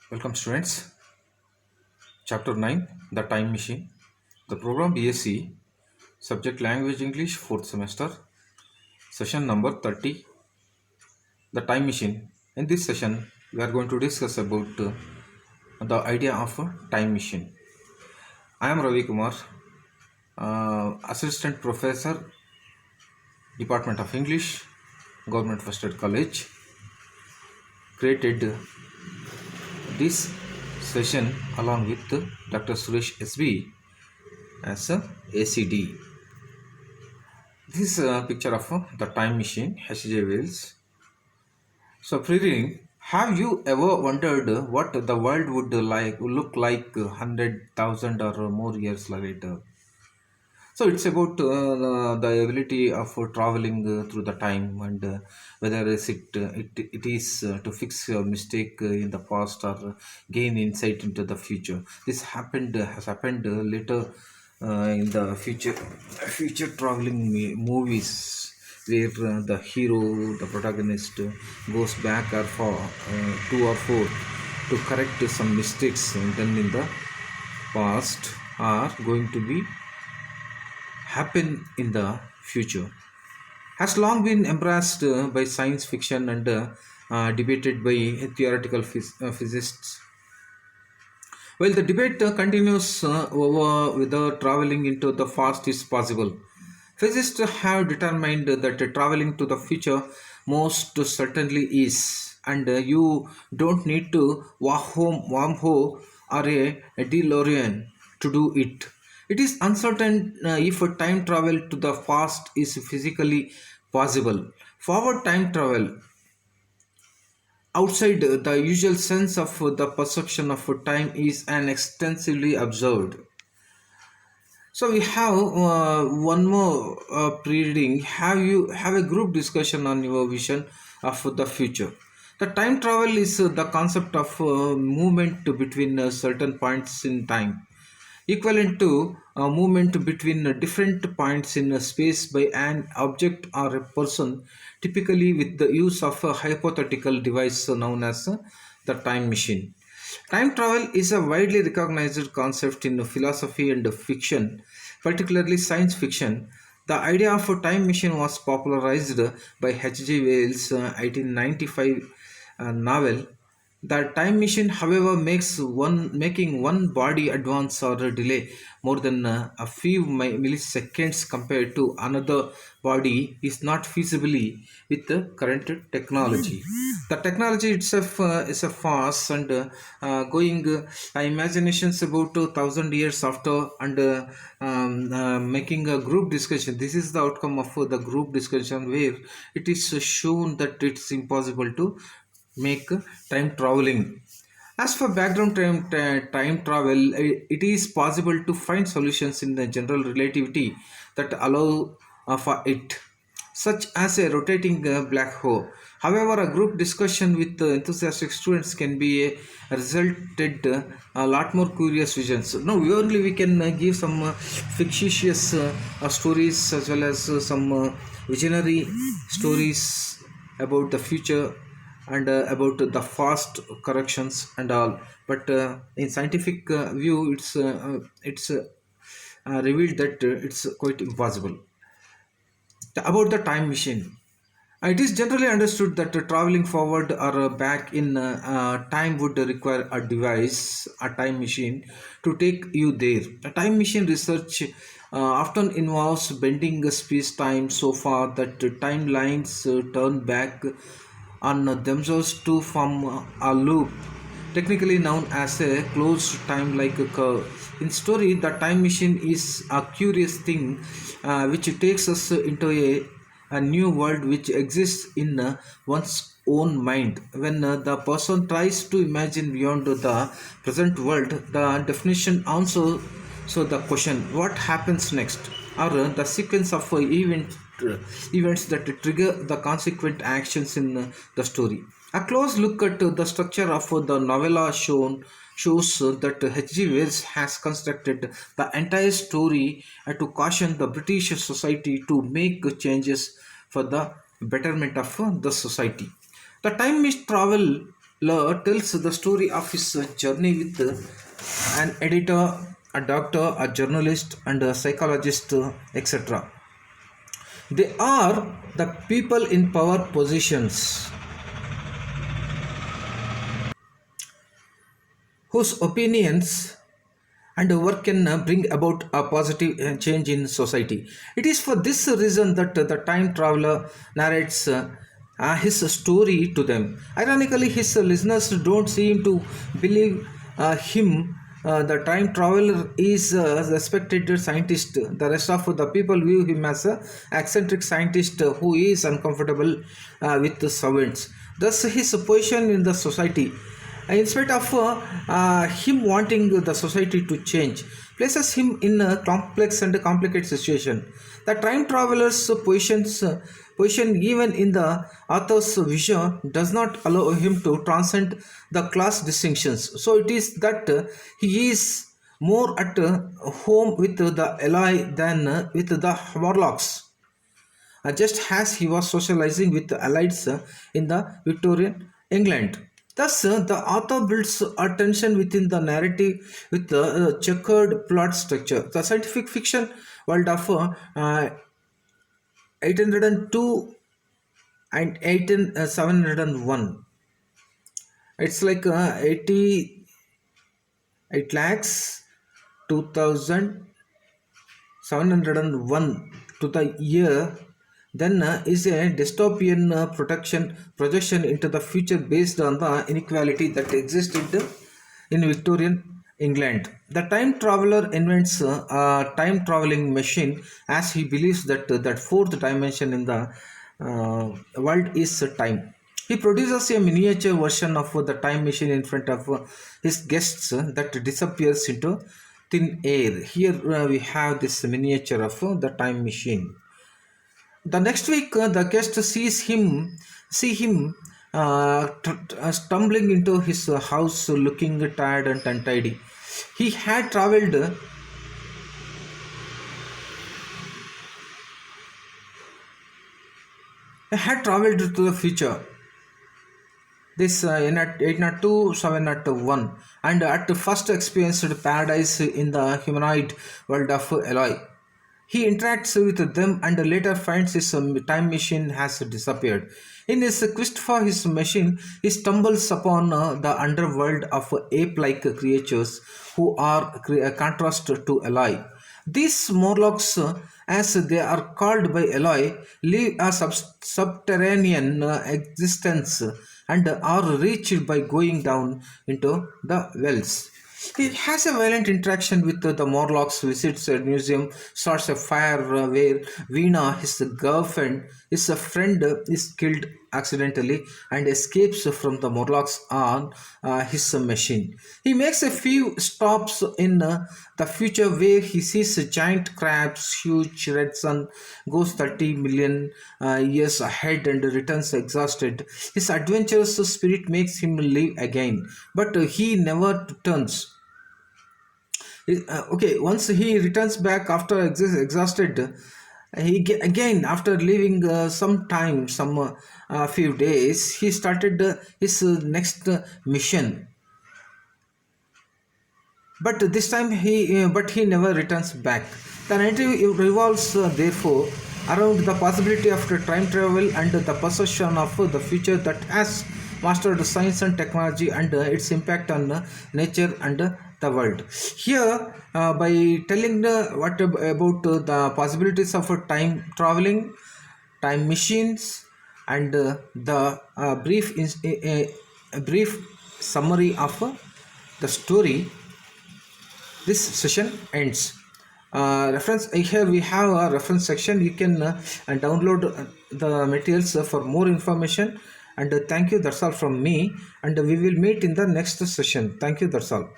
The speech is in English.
Welcome students. Chapter 9 The Time Machine. The program BSc. Subject Language English 4th semester. Session number 30 The Time Machine. In this session we are going to discuss about the idea of a time machine. I am Ravi Kumar, Assistant Professor, Department of English, Government First Aid College. Created this session along with Dr. Suresh SB as a ACD. This is a picture of the time machine, H.J. Wells. So, pre-reading, have you ever wondered what the world would look like 100,000 or more years later? So, it's about the ability of traveling through the time and whether it is to fix a mistake in the past or gain insight into the future. This has happened later in the future traveling movies where the hero, the protagonist, goes back or for two or four to correct some mistakes done in the past are going to be happen in the future. Has long been embraced by science fiction and debated by theoretical physicists. Well, the debate continues over whether traveling into the past is possible. Physicists have determined that traveling to the future most certainly is, and you don't need to wormhole or a DeLorean to do it. It is uncertain if a time travel to the past is physically possible. Forward time travel outside the usual sense of the perception of time is an extensively observed. So we have one more pre-reading. Have a group discussion on your vision of the future. The time travel is the concept of movement between certain points in time, equivalent to movement between different points in space by an object or a person, typically with the use of a hypothetical device known as the time machine. Time travel is a widely recognized concept in philosophy and fiction, particularly science fiction. The idea of a time machine was popularized by H.G. Wells' 1895 novel. The time machine, however, making one body advance or delay more than a few milliseconds compared to another body is not feasibly with the current technology. The technology itself is a farce and going imaginations about 2,000 years after and making a group discussion. This is the outcome of the group discussion where it is shown that it's impossible to make time traveling. As for background time travel, it is possible to find solutions in the general relativity that allow for it, such as a rotating black hole. However, a group discussion with enthusiastic students can be resulted a lot more curious visions. No, we can give some fictitious stories as well as some visionary stories about the future and about the fast corrections and all. But in scientific view, it's revealed that it's quite impossible. About the time machine, it is generally understood that traveling forward or back in time would require a device, a time machine, to take you there. A time machine research often involves bending space time so far that timelines turn back on themselves to form a loop, technically known as a closed time like a curve. In story, the time machine is a curious thing which takes us into a new world which exists in one's own mind. When the person tries to imagine beyond the present world, the definition answers so the question what happens next or the sequence of events that trigger the consequent actions in the story. A close look at the structure of the novella shows that H.G. Wells has constructed the entire story to caution the British society to make changes for the betterment of the society. The time is travel. Law tells the story of his journey with an editor, a doctor, a journalist, and a psychologist, etc. They are the people in power positions whose opinions and work can bring about a positive change in society. It is for this reason that the time traveler narrates his story to them. Ironically, his listeners don't seem to believe him. The time traveler is a respected scientist. The rest of the people view him as a eccentric scientist who is uncomfortable with the servants. Thus, his position in the society, in spite of him wanting the society to change, places him in a complex and complicated situation. The time traveler's position, even in the author's vision, does not allow him to transcend the class distinctions. So it is that he is more at home with the ally than with the Morlocks, just as he was socializing with the allies in the Victorian England. Thus, the author builds a tension within the narrative with the checkered plot structure. The scientific fiction world of 802 and 18701. It's like 88 lakhs 2701 to the year. Then is a dystopian projection into the future based on the inequality that existed in Victorian England. The time traveler invents a time traveling machine as he believes that that fourth dimension in the world is time. He produces a miniature version of the time machine in front of his guests that disappears into thin air. Here we have this miniature of the time machine. The next week, the guest see him stumbling into his house, looking tired and untidy. He had traveled to the future. This in at 802 701, and at first experienced paradise in the humanoid world of Eloy. He interacts with them and later finds his time machine has disappeared. In his quest for his machine, he stumbles upon the underworld of ape-like creatures who are a contrast to Eloy. These Morlocks, as they are called by Eloy, live a subterranean existence and are reached by going down into the wells. He has a violent interaction with the Morlocks, visits a museum, starts a fire where Veena, his girlfriend, his friend, is killed accidentally and escapes from the Morlocks on his machine. He makes a few stops in the future where he sees giant crabs, huge red sun, goes 30 million years ahead and returns exhausted. His adventurous spirit makes him live again, but he never returns. Okay, once he returns back after exhausted, again after leaving some time, some few days, he started his next mission. But this time he never returns back. The narrative revolves therefore around the possibility of the time travel and the possession of the future that has mastered science and technology and its impact on nature and the world. Here, by telling about the possibilities of time traveling, time machines, and the brief summary of the story, this session ends. Reference here we have a reference section. You can download the materials for more information. And thank you. That's all from me. And we will meet in the next session. Thank you. That's all.